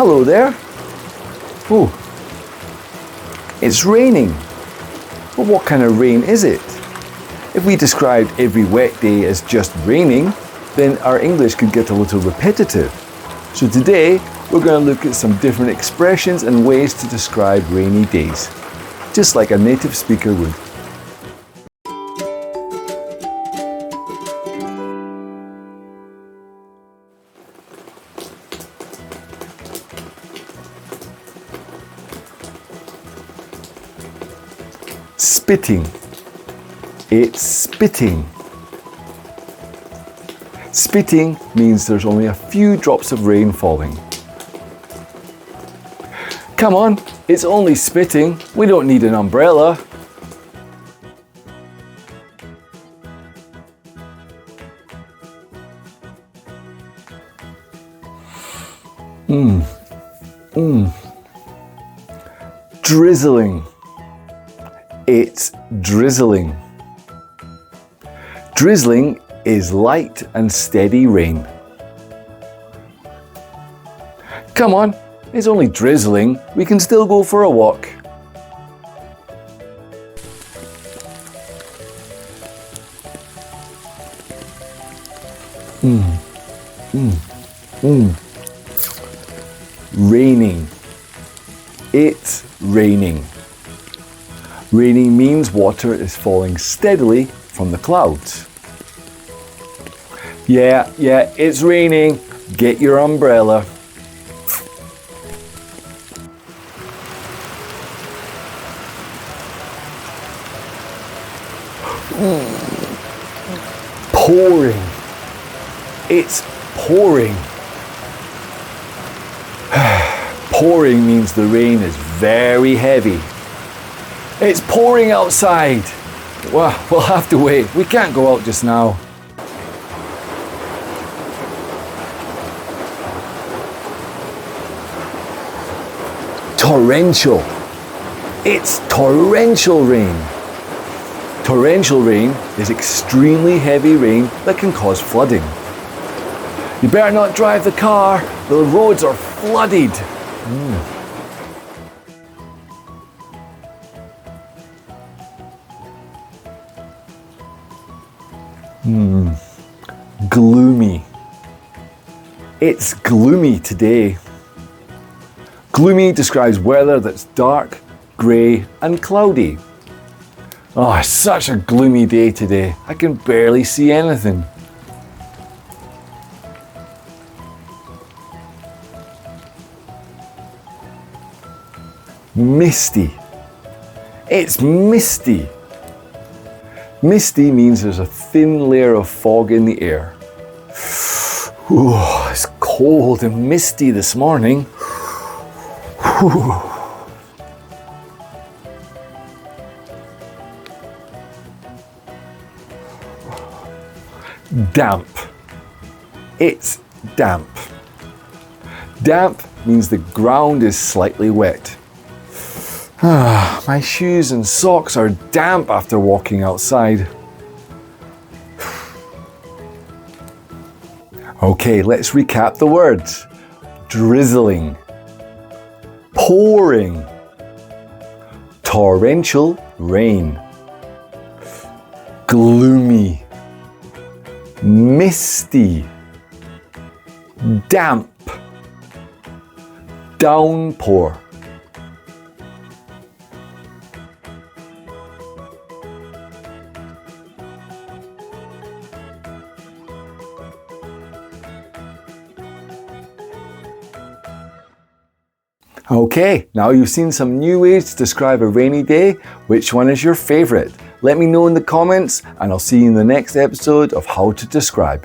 Hello there. Oh, it's raining. But what kind of rain is it? If we described every wet day as just raining, then our English could get a little repetitive. So today, we're going to look at some different expressions and ways to describe rainy days, just like a native speaker would. Spitting. It's spitting. Spitting means there's only a few drops of rain falling. Come on, it's only spitting. We don't need an umbrella. Drizzling. It's drizzling. Drizzling is light and steady rain. Come on, it's only drizzling. We can still go for a walk. Raining. It's raining. Raining means water is falling steadily from the clouds. Yeah, it's raining. Get your umbrella. Pouring. It's pouring. Pouring means the rain is very heavy. It's pouring outside. Well, we'll have to wait. We can't go out just now. Torrential. It's torrential rain. Torrential rain is extremely heavy rain that can cause flooding. You better not drive the car. The roads are flooded. Gloomy. It's gloomy today. Gloomy describes weather that's dark, grey and cloudy. Oh, it's such a gloomy day today. I can barely see anything. Misty. It's misty. Misty means there's a thin layer of fog in the air. Ooh, it's cold and misty this morning. Damp. It's damp. Damp means the ground is slightly wet. My shoes and socks are damp after walking outside. Okay, let's recap the words. Drizzling. Pouring. Torrential rain. Gloomy. Misty. Damp. Downpour. Okay, now you've seen some new ways to describe a rainy day. Which one is your favorite? Let me know in the comments, and I'll see you in the next episode of How to Describe.